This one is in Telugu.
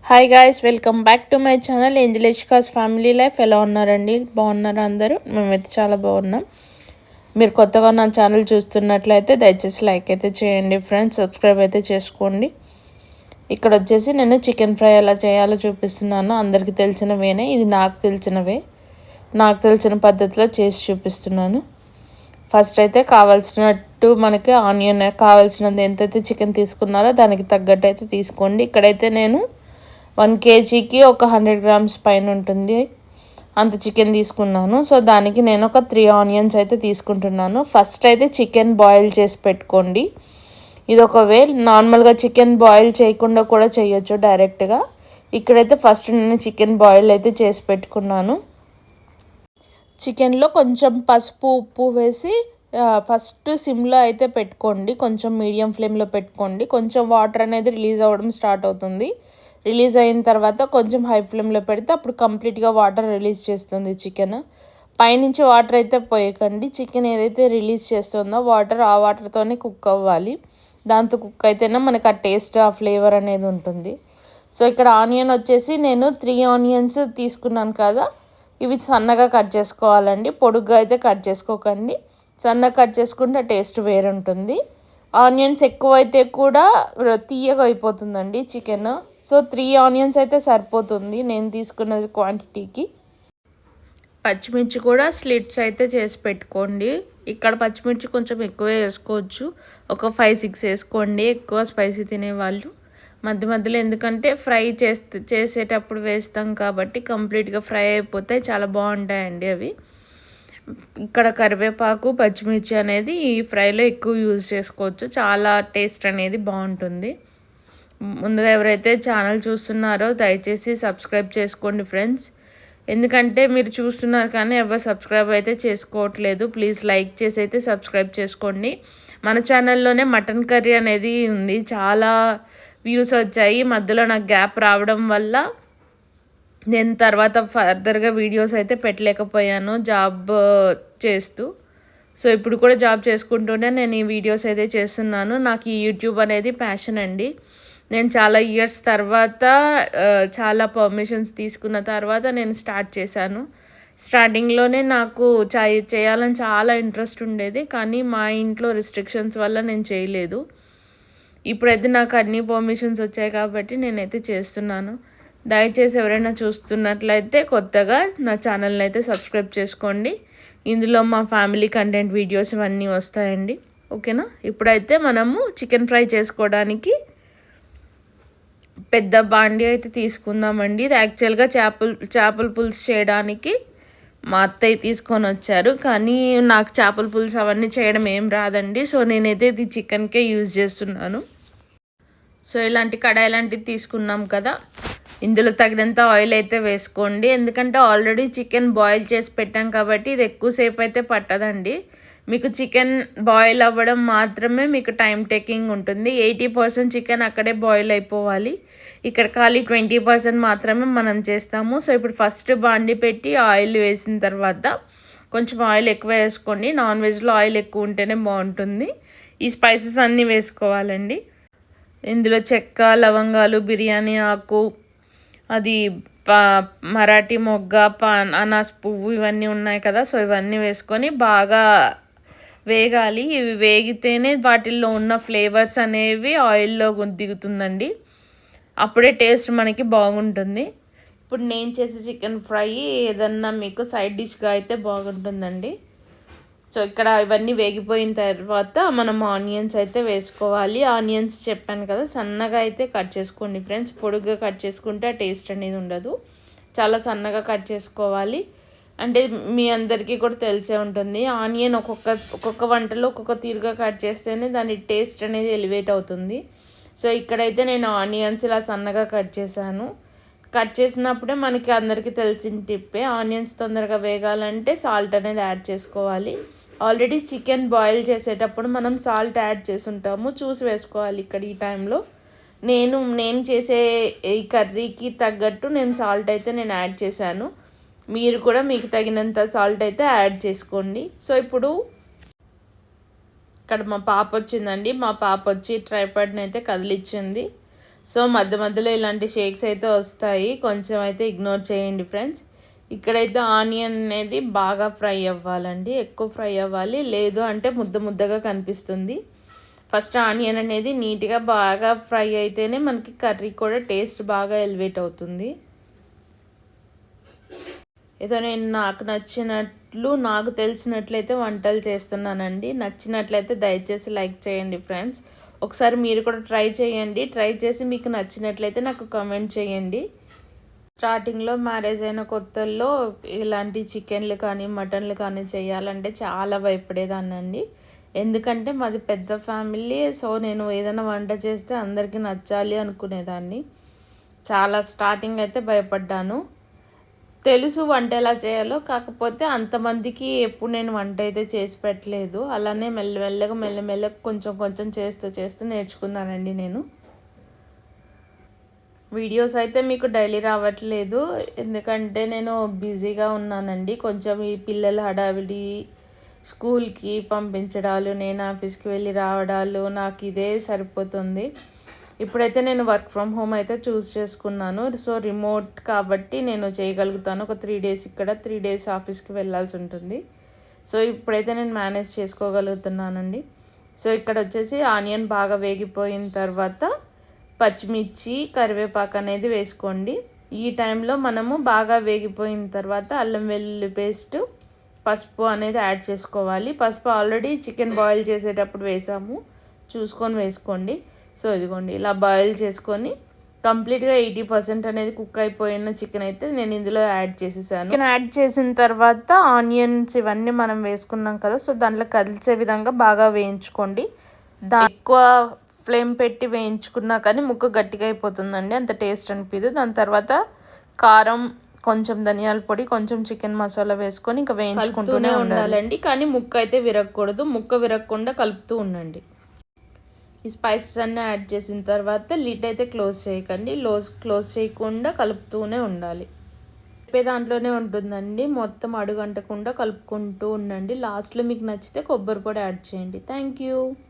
Hi guys, welcome back to my channel ఏంజలిషికాస్ ఫ్యామిలీ లైఫ్. ఎలా ఉన్నారండి? బాగున్నారా అందరూ? మేమైతే చాలా బాగున్నాం. మీరు కొత్తగా నా ఛానల్ చూస్తున్నట్లయితే దయచేసి లైక్ అయితే చేయండి ఫ్రెండ్స్, సబ్స్క్రైబ్ అయితే చేసుకోండి. ఇక్కడ వచ్చేసి నేను చికెన్ ఫ్రై ఎలా చేయాలో చూపిస్తున్నాను. అందరికీ తెలిసినవేనే, ఇది నాకు తెలిసిన పద్ధతిలో చేసి చూపిస్తున్నాను. ఫస్ట్ అయితే కావాల్సినట్టు మనకి ఆనియన్ కావాల్సినది ఎంతైతే చికెన్ తీసుకున్నారో దానికి తగ్గట్టు అయితే తీసుకోండి. ఇక్కడైతే నేను 1 kgకి ఒక 100 grams పైన ఉంటుంది అంత చికెన్ తీసుకున్నాను. సో దానికి నేను ఒక 3 ఆనియన్స్ అయితే తీసుకుంటున్నాను. ఫస్ట్ అయితే చికెన్ బాయిల్ చేసి పెట్టుకోండి. ఇది ఒక వే. నార్మల్గా చికెన్ బాయిల్ చేయకుండా కూడా చేయొచ్చు డైరెక్ట్గా. ఇక్కడైతే ఫస్ట్ నేను చికెన్ బాయిల్ అయితే చేసి పెట్టుకున్నాను. చికెన్లో కొంచెం పసుపు ఉప్పు వేసి ఫస్ట్ సిమ్లో అయితే పెట్టుకోండి. కొంచెం మీడియం ఫ్లేమ్లో పెట్టుకోండి. కొంచెం వాటర్ అనేది రిలీజ్ అవ్వడం స్టార్ట్ అవుతుంది. రిలీజ్ అయిన తర్వాత కొంచెం హై ఫ్లేమ్లో పెడితే అప్పుడు కంప్లీట్గా వాటర్ రిలీజ్ చేస్తుంది చికెన్. పైనుంచి వాటర్ అయితే పోయకండి. చికెన్ ఏదైతే రిలీజ్ చేస్తుందో వాటర్, ఆ వాటర్తోనే కుక్ అవ్వాలి. దాంతో కుక్ అయితేనే మనకు ఆ టేస్ట్, ఆ ఫ్లేవర్ అనేది ఉంటుంది. సో ఇక్కడ ఆనియన్ వచ్చేసి నేను 3 ఆనియన్స్ తీసుకున్నాను కదా, ఇవి సన్నగా కట్ చేసుకోవాలండి. పొడుగ్గా అయితే కట్ చేసుకోకండి. సన్నగా కట్ చేసుకుంటే టేస్ట్ వేరే ఉంటుంది. ఆనియన్స్ ఎక్కువైతే కూడా తీయగా అయిపోతుందండి చికెన్. సో 3 ఆనియన్స్ అయితే సరిపోతుంది నేను తీసుకున్న క్వాంటిటీకి. పచ్చిమిర్చి కూడా స్లిట్స్ అయితే చేసి పెట్టుకోండి. ఇక్కడ పచ్చిమిర్చి కొంచెం ఎక్కువే వేసుకోవచ్చు, ఒక 5-6 వేసుకోండి. ఎక్కువ స్పైసీ తినేవాళ్ళు మధ్య మధ్యలో, ఎందుకంటే ఫ్రై చేసేటప్పుడు వేస్తాం కాబట్టి కంప్లీట్గా ఫ్రై అయిపోతాయి, చాలా బాగుంటాయండి అవి. ఇక్కడ కరివేపాకు, పచ్చిమిర్చి అనేది ఈ ఫ్రైలో ఎక్కువ యూజ్ చేసుకోవచ్చు, చాలా టేస్ట్ అనేది బాగుంటుంది. ముందుగా ఎవరైతే ఛానల్ చూస్తున్నారో దయచేసి సబ్స్క్రైబ్ చేసుకోండి ఫ్రెండ్స్. ఎందుకంటే మీరు చూస్తున్నారు కానీ ఎవరు సబ్స్క్రైబ్ అయితే చేసుకోవట్లేదు. ప్లీజ్ లైక్ చేసి అయితే సబ్స్క్రైబ్ చేసుకోండి. మన ఛానల్లోనే మటన్ కర్రీ అనేది ఉంది, చాలా వ్యూస్ వచ్చాయి. మధ్యలో నాకు గ్యాప్ రావడం వల్ల నేను తర్వాత ఫర్దర్గా వీడియోస్ అయితే పెట్టలేకపోయాను జాబ్ చేస్తూ. సో ఇప్పుడు కూడా జాబ్ చేసుకుంటూనే నేను ఈ వీడియోస్ అయితే చేస్తున్నాను. నాకు ఈ యూట్యూబ్ అనేది ప్యాషన్ అండి. నేను చాలా ఇయర్స్ తర్వాత చాలా పర్మిషన్స్ తీసుకున్న తర్వాత నేను స్టార్ట్ చేశాను. స్టార్టింగ్లోనే నాకు చేయాలని చాలా ఇంట్రెస్ట్ ఉండేది, కానీ మా ఇంట్లో రిస్ట్రిక్షన్స్ వల్ల నేను చేయలేదు. ఇప్పుడైతే నాకు అన్ని పర్మిషన్స్ వచ్చాయి కాబట్టి నేనైతే చేస్తున్నాను. దయచేసి ఎవరైనా చూస్తున్నట్లయితే కొత్తగా నా ఛానల్ని అయితే సబ్స్క్రైబ్ చేసుకోండి. ఇందులో మా ఫ్యామిలీ కంటెంట్ వీడియోస్ ఇవన్నీ వస్తాయండి, ఓకేనా. ఇప్పుడైతే మనము చికెన్ ఫ్రై చేసుకోవడానికి పెద్ద బాండి అయితే తీసుకుందామండి. ఇది యాక్చువల్గా చేపల పులుసు చేయడానికి మా అత్తయ్య తీసుకొని వచ్చారు, కానీ నాకు చేపల పులుసు అవన్నీ చేయడం ఏం రాదండి. సో నేనైతే ఇది చికెన్కే యూజ్ చేస్తున్నాను. సో ఇలాంటి కడాయి లాంటివి తీసుకున్నాం కదా, ఇందులో తగినంత ఆయిల్ అయితే వేసుకోండి. ఎందుకంటే ఆల్రెడీ చికెన్ బాయిల్ చేసి పెట్టాం కాబట్టి ఇది ఎక్కువసేపు అయితే పట్టదండి. మీకు చికెన్ బాయిల్ అవ్వడం మాత్రమే మీకు టైం టేకింగ్ ఉంటుంది. 80% చికెన్ అక్కడే బాయిల్ అయిపోవాలి. ఇక్కడ ఖాళీ 20% మాత్రమే మనం చేస్తాము. సో ఇప్పుడు ఫస్ట్ బాండి పెట్టి ఆయిల్ వేసిన తర్వాత కొంచెం ఆయిల్ ఎక్కువ వేసుకోండి. నాన్ వెజ్లో ఆయిల్ ఎక్కువ ఉంటేనే బాగుంటుంది. ఈ స్పైసెస్ అన్నీ వేసుకోవాలండి. ఇందులో చెక్క, లవంగాలు, బిర్యానీ ఆకు, అది మరాఠీ మొగ్గ, అనాస్ పువ్వు ఇవన్నీ ఉన్నాయి కదా, సో ఇవన్నీ వేసుకొని బాగా వేగాలి. ఇవి వేగితేనే వాటిల్లో ఉన్న ఫ్లేవర్స్ అనేవి ఆయిల్లో దిగుతుందండి, అప్పుడే టేస్ట్ మనకి బాగుంటుంది. ఇప్పుడు నేను చేసే చికెన్ ఫ్రై ఏదన్నా మీకు సైడ్ డిష్గా అయితే బాగుంటుందండి. సో ఇక్కడ ఇవన్నీ వేగిపోయిన తర్వాత మనం ఆనియన్స్ అయితే వేసుకోవాలి. ఆనియన్స్ చెప్పాను కదా, సన్నగా అయితే కట్ చేసుకోండి ఫ్రెండ్స్. పొడుగ్గా కట్ చేసుకుంటే ఆ టేస్ట్ అనేది ఉండదు, చాలా సన్నగా కట్ చేసుకోవాలి. అంటే మీ అందరికీ కూడా తెలిసే ఉంటుంది, ఆనియన్ ఒక్కొక్క వంటలో ఒక్కొక్క తీరుగా కట్ చేస్తేనే దాని టేస్ట్ అనేది ఎలివేట్ అవుతుంది. సో ఇక్కడైతే నేను ఆనియన్స్ ఇలా సన్నగా కట్ చేశాను. కట్ చేసినప్పుడే మనకి అందరికీ తెలిసిన టిప్పే, ఆనియన్స్ తొందరగా వేగాలంటే సాల్ట్ అనేది యాడ్ చేసుకోవాలి. ఆల్రెడీ చికెన్ బాయిల్ చేసేటప్పుడు మనం సాల్ట్ యాడ్ చేసి ఉంటాము, చూసి వేసుకోవాలి. ఇక్కడ ఈ టైంలో నేను చేసే ఈ కర్రీకి తగ్గట్టు నేను సాల్ట్ అయితే నేను యాడ్ చేశాను. మీరు కూడా మీకు తగినంత సాల్ట్ అయితే యాడ్ చేసుకోండి. సో ఇప్పుడు ఇక్కడ మా పాప వచ్చిందండి. మా పాప వచ్చి ట్రైపాడ్ని అయితే కదిలిచ్చింది. సో మధ్య మధ్యలో ఇలాంటి షేక్స్ అయితే వస్తాయి, కొంచెం అయితే ఇగ్నోర్ చేయండి ఫ్రెండ్స్. ఇక్కడైతే ఆనియన్ అనేది బాగా ఫ్రై అవ్వాలండి, ఎక్కువ ఫ్రై అవ్వాలి, లేదు అంటే ముద్ద ముద్దగా కనిపిస్తుంది. ఫస్ట్ ఆనియన్ అనేది నీట్గా బాగా ఫ్రై అయితేనే మనకి కర్రీ కూడా టేస్ట్ బాగా ఎలివేట్ అవుతుంది. ఏదో నేను నాకు నచ్చినట్లు నాకు తెలిసినట్లయితే వంటలు చేస్తున్నానండి. నచ్చినట్లయితే దయచేసి లైక్ చేయండి ఫ్రెండ్స్. ఒకసారి మీరు కూడా ట్రై చేయండి. ట్రై చేసి మీకు నచ్చినట్లయితే నాకు కామెంట్ చేయండి. స్టార్టింగ్లో మ్యారేజ్ అయిన కొత్తల్లో ఇలాంటి చికెన్లు కానీ మటన్లు కానీ చేయాలంటే చాలా భయపడేదాన్నండి. ఎందుకంటే మాది పెద్ద ఫ్యామిలీ. సో నేను ఏదైనా వంట చేస్తే అందరికీ నచ్చాలి అనుకునేదాన్ని. చాలా స్టార్టింగ్ అయితే భయపడ్డాను. తెలుసు వంట ఎలా చేయాలో, కాకపోతే అంతమందికి ఎప్పుడు నేను వంట అయితే చేసి పెట్టలేదు. అలానే మెల్లమెల్లగా కొంచెం కొంచెం చేస్తూ నేర్చుకున్నానండి నేను. వీడియోస్ అయితే మీకు డైలీ రావట్లేదు, ఎందుకంటే నేను బిజీగా ఉన్నానండి. కొంచెం ఈ పిల్లల హడావిడి, స్కూల్కి పంపించడాలు, నేను ఆఫీస్కి వెళ్ళి రావడాలు, నాకు ఇదే సరిపోతుంది. ఇప్పుడైతే నేను వర్క్ ఫ్రమ్ హోమ్ అయితే చూస్ చేసుకున్నాను. సో రిమోట్ కాబట్టి నేను చేయగలుగుతాను. ఒక 3 డేస్ ఇక్కడ, 3 డేస్ ఆఫీస్కి వెళ్ళాల్సి ఉంటుంది. సో ఇప్పుడైతే నేను మేనేజ్ చేసుకోగలుగుతున్నానండి. సో ఇక్కడ వచ్చేసి ఆనియన్ బాగా వేగిపోయిన తర్వాత పచ్చిమిర్చి, కరివేపాకు అనేది వేసుకోండి. ఈ టైంలో మనము బాగా వేగిపోయిన తర్వాత అల్లం వెల్లుల్లి పేస్ట్, పసుపు అనేది యాడ్ చేసుకోవాలి. పసుపు ఆల్రెడీ చికెన్ బాయిల్ చేసేటప్పుడు వేసాము, చూసుకొని వేసుకోండి. సో ఇదిగోండి, ఇలా బాయిల్ చేసుకొని కంప్లీట్గా 80% అనేది కుక్ అయిపోయిన చికెన్ అయితే నేను ఇందులో యాడ్ చేసేసాను. చికెన్ యాడ్ చేసిన తర్వాత ఆనియన్స్ ఇవన్నీ మనం వేసుకున్నాం కదా, సో దాంట్లో కలిసే విధంగా బాగా వేయించుకోండి. ఎక్కువ ఫ్లేమ్ పెట్టి వేయించుకున్నా కానీ ముక్క గట్టిగా అయిపోతుందండి, అంత టేస్ట్ అనిపించదు. దాని తర్వాత కారం, కొంచెం ధనియాల పొడి, కొంచెం చికెన్ మసాలా వేసుకొని ఇంకా వేయించుకుంటూనే ఉండాలండి. కానీ ముక్క అయితే విరగకూడదు, ముక్క విరగకుండా కలుపుతూ ఉండండి. ఈ స్పైసెస్ అన్నీ యాడ్ చేసిన తర్వాత లిడ్ అయితే క్లోజ్ చేయకండి, క్లోజ్ చేయకుండా కలుపుతూనే ఉండాలి. చెప్పే దాంట్లోనే ఉంటుందండి, మొత్తం అడుగంటకుండా కలుపుకుంటూ ఉండండి. లాస్ట్లో మీకు నచ్చితే కొబ్బరి పొడి యాడ్ చేయండి. Thank you.